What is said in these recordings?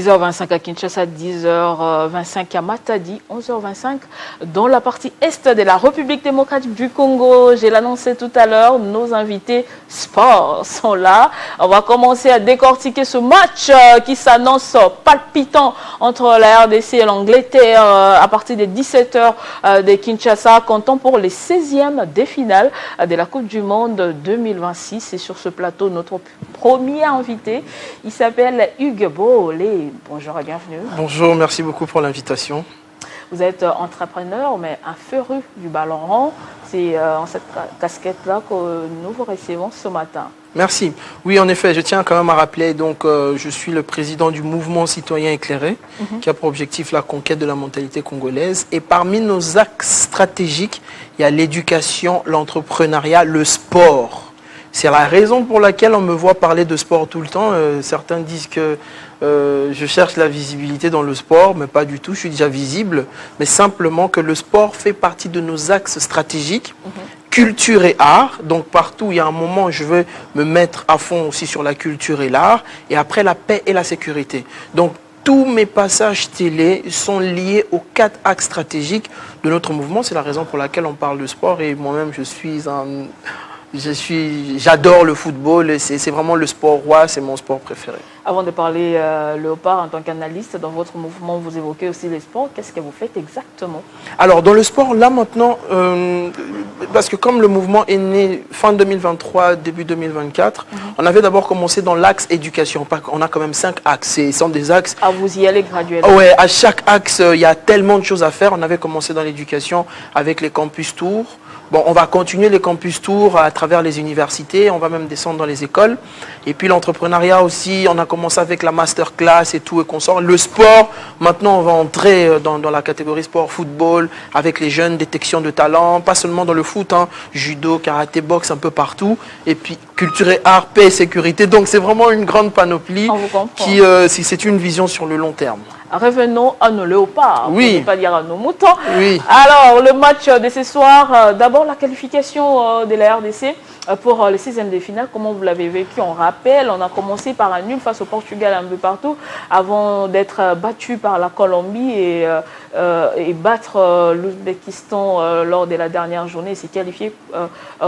10h25 à Kinshasa, 10h25 à Matadi, 11h25 dans la partie est de la République démocratique du Congo. J'ai l'annoncé tout à l'heure, nos invités sport sont là. On va commencer à décortiquer ce match qui s'annonce palpitant entre la RDC et l'Angleterre à partir des 17h de Kinshasa, comptant pour les 16e des finales de la Coupe du Monde 2026. Et sur ce plateau, notre premier invité, il s'appelle Hugues Bolé. Bonjour et bienvenue. Bonjour, merci beaucoup pour l'invitation. Vous êtes entrepreneur, mais un féru du ballon rond. C'est en cette casquette-là que nous vous recevons ce matin. Merci. Oui, en effet, je tiens quand même à rappeler, donc, je suis le président du mouvement citoyen éclairé, qui a pour objectif la conquête de la mentalité congolaise. Et parmi nos axes stratégiques, il y a l'éducation, l'entrepreneuriat, le sport. C'est la raison pour laquelle on me voit parler de sport tout le temps. Certains disent que je cherche la visibilité dans le sport, mais pas du tout, je suis déjà visible. Mais simplement que le sport fait partie de nos axes stratégiques, culture et art. Donc partout, il y a un moment où je veux me mettre à fond aussi sur la culture et l'art. Et après, la paix et la sécurité. Donc tous mes passages télé sont liés aux 4 axes stratégiques de notre mouvement. C'est la raison pour laquelle on parle de sport. Et moi-même, j'adore le football, c'est vraiment le sport roi, c'est mon sport préféré. Avant de parler Léopard, en tant qu'analyste, dans votre mouvement, vous évoquez aussi les sports. Qu'est-ce que vous faites exactement? Alors, dans le sport, là maintenant, parce que comme le mouvement est né fin 2023, début 2024, on avait d'abord commencé dans l'axe éducation. On a quand même 5 axes, ce sont des axes... Ah, vous y allez graduellement? Ouais, à chaque axe, il y a tellement de choses à faire. On avait commencé dans l'éducation avec les campus tours. Bon, on va continuer les campus tours à travers les universités, on va même descendre dans les écoles. Et puis l'entrepreneuriat aussi, on a commencé avec la masterclass et tout et consort. Le sport, maintenant on va entrer dans la catégorie sport, football, avec les jeunes, détection de talent, pas seulement dans le foot, judo, karaté, boxe, un peu partout. Et puis culture et art, paix et sécurité. Donc c'est vraiment une grande panoplie qui, c'est une vision sur le long terme. Revenons à nos léopards, oui. pour ne pas dire à nos moutons. Oui. Alors, le match de ce soir, d'abord la qualification de la RDC pour les 16e de finale. Comment vous l'avez vécu? On rappelle, on a commencé par un nul face au Portugal un peu partout avant d'être battu par la Colombie et battre l'Ouzbékistan lors de la dernière journée et s'est qualifié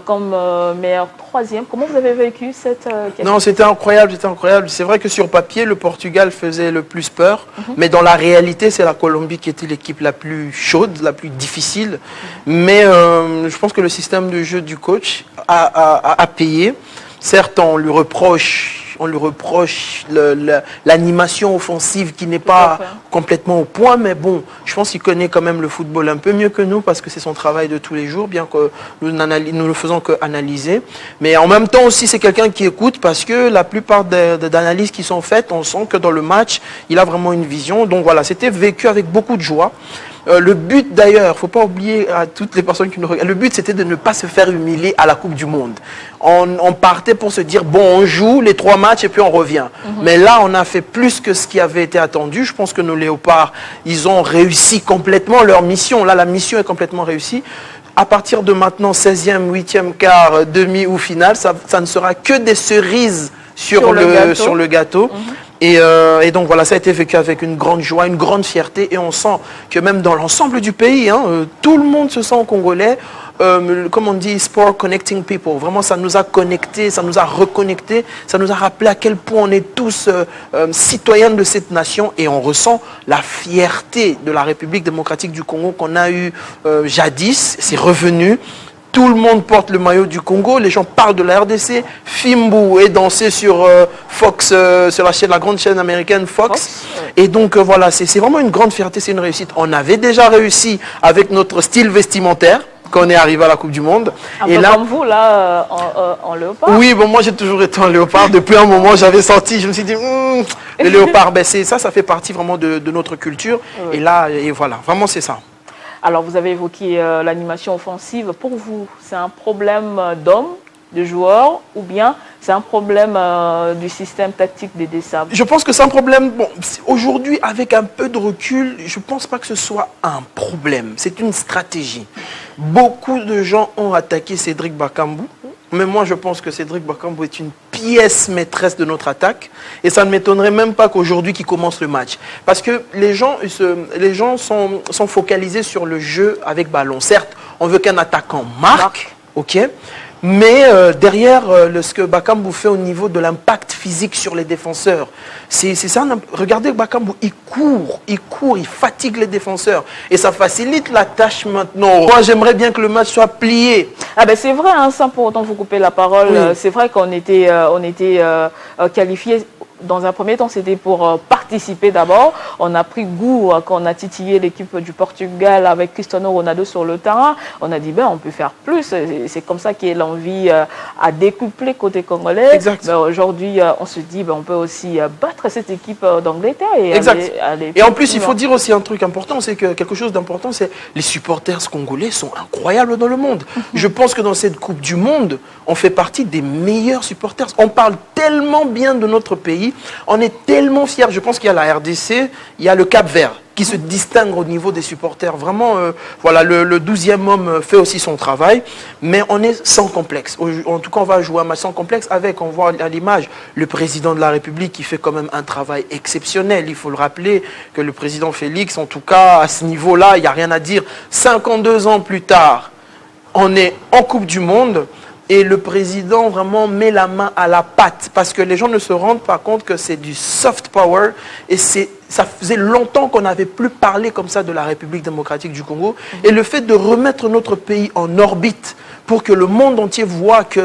comme meilleur 3e. Comment vous avez vécu cette qualification? Non, c'était incroyable, c'était incroyable. C'est vrai que sur papier, le Portugal faisait le plus peur, mais dans la réalité, c'est la Colombie qui était l'équipe la plus chaude, la plus difficile. Mais je pense que le système de jeu du coach a payé. Certes, on lui reproche l'animation offensive qui n'est pas complètement au point, mais bon, je pense qu'il connaît quand même le football un peu mieux que nous parce que c'est son travail de tous les jours, bien que nous ne le faisons qu'analyser. Mais en même temps aussi, c'est quelqu'un qui écoute parce que la plupart des analyses qui sont faites, on sent que dans le match, il a vraiment une vision. Donc voilà, c'était vécu avec beaucoup de joie. Le but d'ailleurs, il ne faut pas oublier à toutes les personnes qui nous regardent, le but c'était de ne pas se faire humilier à la Coupe du Monde. On partait pour se dire, bon, on joue les 3 matchs et puis on revient. Mais là, on a fait plus que ce qui avait été attendu. Je pense que nos léopards, ils ont réussi complètement leur mission. Là, la mission est complètement réussie. À partir de maintenant, 16e, 8e quart, demi ou finale, ça ne sera que des cerises sur le gâteau. Et donc voilà, ça a été vécu avec une grande joie, une grande fierté. Et on sent que même dans l'ensemble du pays, tout le monde se sent congolais. Comme on dit, sport connecting people. Vraiment, ça nous a connectés, ça nous a reconnectés, ça nous a rappelé à quel point on est tous citoyens de cette nation. Et on ressent la fierté de la République démocratique du Congo qu'on a eu jadis. C'est revenu. Tout le monde porte le maillot du Congo, les gens parlent de la RDC. Fimbu est dansé sur Fox, sur la grande chaîne américaine Fox. Et donc voilà, c'est vraiment une grande fierté, c'est une réussite. On avait déjà réussi avec notre style vestimentaire quand on est arrivé à la Coupe du Monde. Un peu comme vous, là, en léopard. Oui, bon, moi j'ai toujours été en léopard. Depuis un moment, j'avais senti, je me suis dit, le léopard, ça fait partie vraiment de notre culture. Oui. Et voilà, vraiment c'est ça. Alors, vous avez évoqué l'animation offensive. Pour vous, c'est un problème d'hommes, de joueurs, ou bien c'est un problème du système tactique des Dessab? Je pense que c'est un problème. Bon, aujourd'hui, avec un peu de recul, je ne pense pas que ce soit un problème. C'est une stratégie. Beaucoup de gens ont attaqué Cédric Bakambu, mais moi, je pense que Cédric Bakambu est une pièce maîtresse de notre attaque. Et ça ne m'étonnerait même pas qu'aujourd'hui qu'ils commencent le match. Parce que les gens sont focalisés sur le jeu avec ballon. Certes, on veut qu'un attaquant marque, ok, mais derrière ce que Bakambu fait au niveau de l'impact physique sur les défenseurs, c'est ça. Regardez Bakambu, il court, il fatigue les défenseurs. Et ça facilite la tâche maintenant. Moi, j'aimerais bien que le match soit plié. Ah ben c'est vrai, hein, sans pour autant vous couper la parole, oui. C'est vrai qu'on était, qualifiés. Dans un premier temps, c'était pour participer d'abord. On a pris goût quand on a titillé l'équipe du Portugal avec Cristiano Ronaldo sur le terrain. On a dit, ben, on peut faire plus. C'est comme ça qu'il y a l'envie à décupler côté congolais. Exact. Aujourd'hui, on se dit, ben, on peut aussi battre cette équipe d'Angleterre. Et en plus, il faut dire aussi un truc important, c'est que quelque chose d'important, c'est les supporters congolais sont incroyables dans le monde. Je pense que dans cette Coupe du Monde, on fait partie des meilleurs supporters. On parle tellement bien de notre pays. On est tellement fiers. Je pense qu'il y a la RDC, il y a le Cap-Vert qui se distingue au niveau des supporters. Vraiment, voilà, le 12e homme fait aussi son travail, mais on est sans complexe. En tout cas, on va jouer un match sans complexe avec, on voit à l'image, le président de la République qui fait quand même un travail exceptionnel. Il faut le rappeler que le président Félix, en tout cas, à ce niveau-là, il n'y a rien à dire. 52 ans plus tard, on est en Coupe du Monde. Et le président vraiment met la main à la pâte parce que les gens ne se rendent pas compte que c'est du soft power et ça faisait longtemps qu'on n'avait plus parlé comme ça de la République démocratique du Congo. Et le fait de remettre notre pays en orbite pour que le monde entier voit que...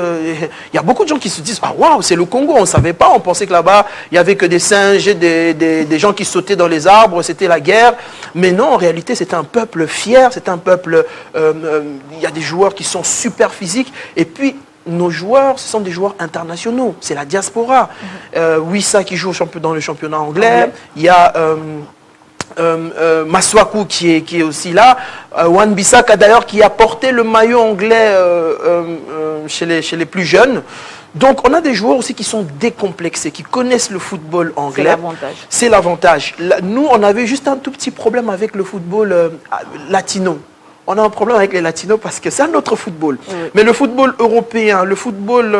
Il y a beaucoup de gens qui se disent « Ah waouh, c'est le Congo, on ne savait pas, on pensait que là-bas, il n'y avait que des singes et des gens qui sautaient dans les arbres, c'était la guerre. » Mais non, en réalité, c'est un peuple fier, c'est un peuple... il y a des joueurs qui sont super physiques. Et puis, nos joueurs, ce sont des joueurs internationaux. C'est la diaspora. Wissa qui joue dans le championnat anglais. Il y a... Masuaku qui est aussi là, Wan-Bissaka d'ailleurs qui a porté le maillot anglais chez les plus jeunes. Donc on a des joueurs aussi qui sont décomplexés, qui connaissent le football anglais. C'est l'avantage. C'est l'avantage. Nous, on avait juste un tout petit problème avec le football latino. On a un problème avec les latinos parce que c'est un autre football. Oui. Mais le football européen, le football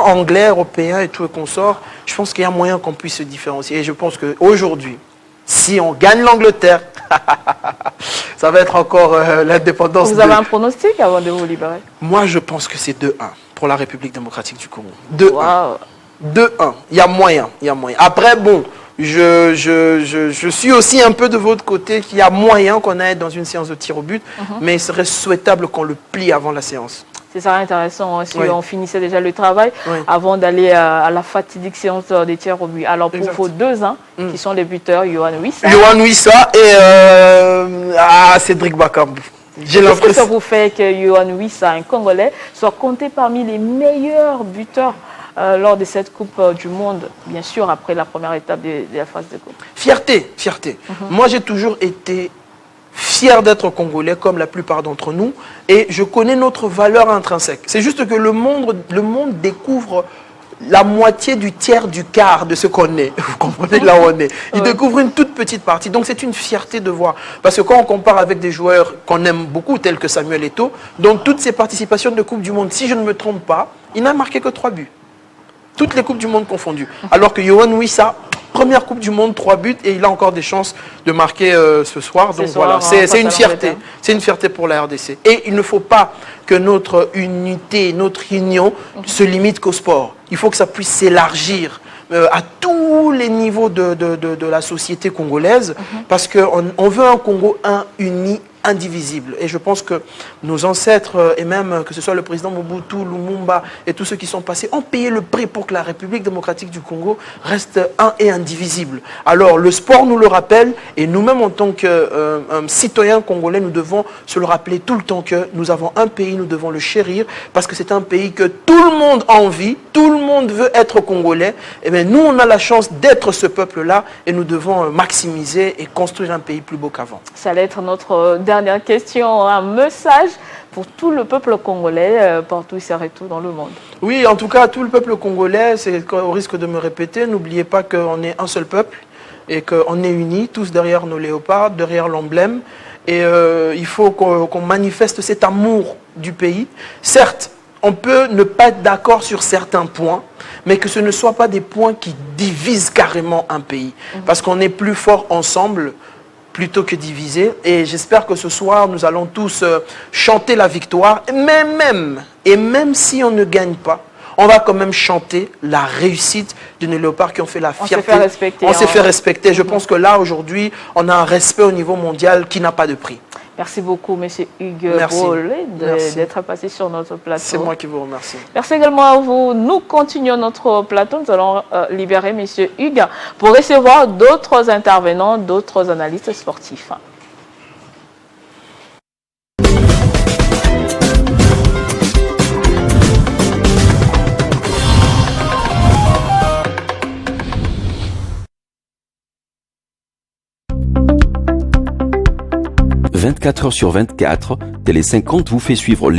anglais, européen et tout et consort, je pense qu'il y a moyen qu'on puisse se différencier. Et je pense qu'aujourd'hui, si on gagne l'Angleterre, ça va être encore l'indépendance. Vous avez un pronostic avant de vous libérer? Moi, je pense que c'est 2-1 pour la République démocratique du Congo. 2-1. Wow. 2-1. Il y a moyen. Après, bon, je suis aussi un peu de votre côté qu'il y a moyen qu'on aille dans une séance de tir au but, mais il serait souhaitable qu'on le plie avant la séance. C'est ça intéressant, hein, si on finissait déjà le travail avant d'aller à la fatidique séance des tirs au but. Alors pour vos deux ans, qui sont les buteurs, Yohan Wissa. Yohan Wissa et Cédric Bakambu. Qu'est-ce que ça vous fait que Yohan Wissa, un Congolais, soit compté parmi les meilleurs buteurs lors de cette Coupe du Monde, bien sûr, après la première étape de la phase de coupe? Fierté. Moi, j'ai toujours été fier d'être Congolais, comme la plupart d'entre nous, et je connais notre valeur intrinsèque. C'est juste que le monde découvre la moitié du tiers du quart de ce qu'on est. Vous comprenez là où on est. Il découvre une toute petite partie. Donc c'est une fierté de voir. Parce que quand on compare avec des joueurs qu'on aime beaucoup, tels que Samuel Eto'o, donc toutes ces participations de Coupe du Monde, si je ne me trompe pas, il n'a marqué que 3 buts. Toutes les Coupes du Monde confondues. Alors que Yohan Wissa, première Coupe du Monde, 3 buts, et il a encore des chances de marquer ce soir. Donc voilà, c'est une fierté. C'est une fierté pour la RDC. Et il ne faut pas que notre unité, notre union se limite qu'au sport. Il faut que ça puisse s'élargir à tous les niveaux de la société congolaise, parce qu'on veut un Congo uni, indivisible. Et je pense que nos ancêtres, et même que ce soit le président Mobutu, Lumumba et tous ceux qui sont passés, ont payé le prix pour que la République démocratique du Congo reste un et indivisible. Alors le sport nous le rappelle, et nous-mêmes en tant que citoyens congolais, nous devons se le rappeler tout le temps que nous avons un pays, nous devons le chérir, parce que c'est un pays que tout le monde a envie, tout le monde veut être congolais. Et bien nous, on a la chance d'être ce peuple-là, et nous devons maximiser et construire un pays plus beau qu'avant. Ça allait être notre dernière question, un message pour tout le peuple congolais, partout et tout dans le monde. Oui, en tout cas, tout le peuple congolais, c'est au risque de me répéter, n'oubliez pas qu'on est un seul peuple et qu'on est unis, tous derrière nos léopards, derrière l'emblème. Et il faut qu'on manifeste cet amour du pays. Certes, on peut ne pas être d'accord sur certains points, mais que ce ne soient pas des points qui divisent carrément un pays. Parce qu'on est plus fort ensemble plutôt que divisés. Et j'espère que ce soir, nous allons tous chanter la victoire. Mais même si on ne gagne pas, on va quand même chanter la réussite de nos léopards qui ont fait la fierté. On s'est fait respecter. On s'est fait respecter. Je pense que là, aujourd'hui, on a un respect au niveau mondial qui n'a pas de prix. Merci beaucoup, M. Hugues Brolé, d'être passé sur notre plateau. C'est moi qui vous remercie. Merci également à vous. Nous continuons notre plateau. Nous allons libérer M. Hugues pour recevoir d'autres intervenants, d'autres analystes sportifs. « 24 heures sur 24, Télé 50 vous fait suivre l'évolution